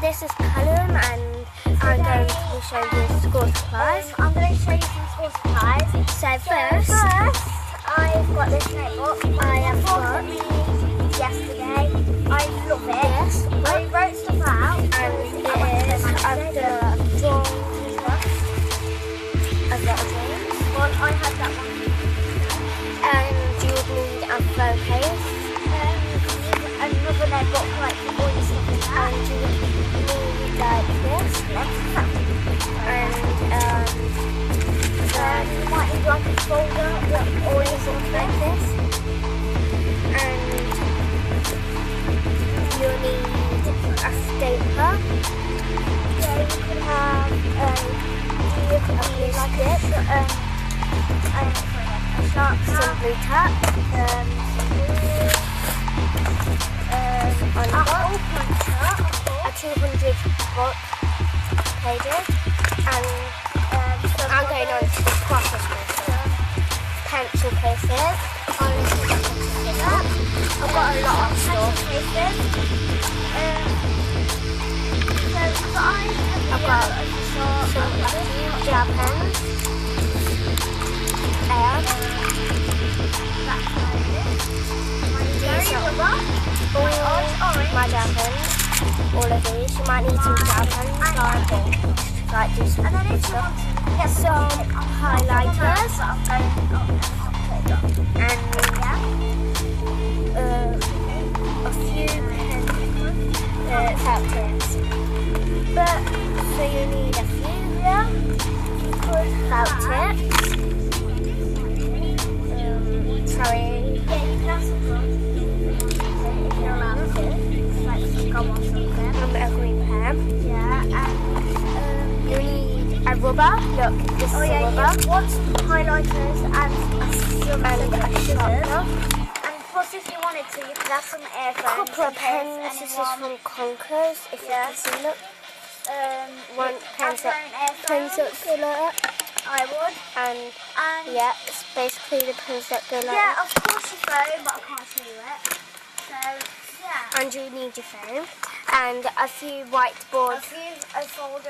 this is Callum, and I'm going to show you school supplies. I'm going to show you some school supplies. So first, I've got this notebook. I have got me yesterday. I love it. Yes. I wrote stuff out, and it is I've drawn a lot of things. Well, I had that one. And you would need a phone case. Another notebook, like all your stuff in that. And you would need like this. And you might need like a folder with all your stuff like this. And you need a stapler. Yeah, you could have a sharp Some blue tack. A 200 book pages, and I'm going on to the process pencil cases. I've got a lot of stuff. I've got some gel pens and my gel pens. All of these. You might need some gel pens, like do some stuff. Get some highlighters and a few felt tips. But so you need a few felt tips. Sorry. A green pen. Yeah, and you need a rubber. Look, this is a rubber. You want some highlighters and some a sharpener. And plus, if you wanted to, you could have some earphones. A couple of pens. This is from Conkers. If you can see, look. One pencil colour. I would. And yeah, it's basically the pens that go like that. Yeah, of course your phone, but I can't show you it. So. Yeah. And you need your phone and a few whiteboard,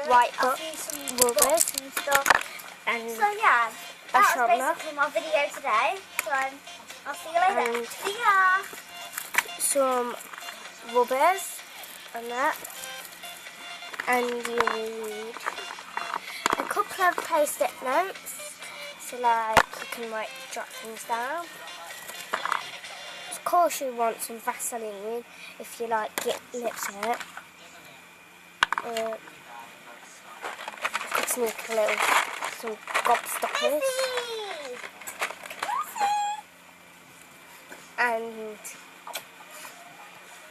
white books, rubbers and stuff. And so yeah, that was sharpener. basically my video today. So I'll see you later. And see ya. some rubbers and that. And you need a couple of post-it notes, so like you can jot things down. Of course you want some Vaseline if you get lips hurt. You could sneak some gobstoppers. And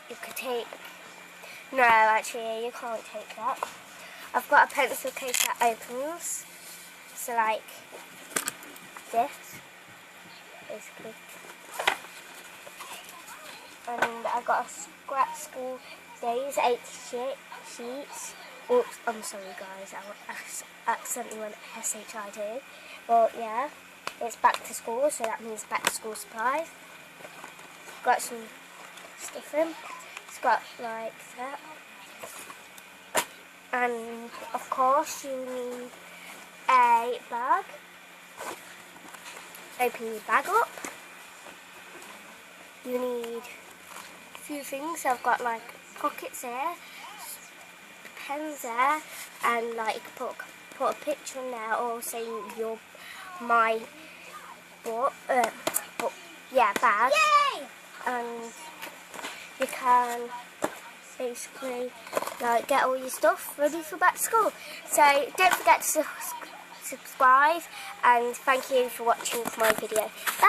you could take, no actually you can't take that. I've got a pencil case that opens, so like this, basically. And I've got a Scratch School Days 8 sheets. Oops, I'm sorry guys, I accidentally went SHIT. Well, yeah, it's back to school, so that means back to school supplies. Got some stuff in. It's got like that. And of course, you need a bag. Open your bag up. You need few things. I've got pockets there, pens there, and you can put a picture in there, or say my bag. Yay! And you can basically get all your stuff ready for back to school. So don't forget to subscribe, and thank you for watching my video. Bye.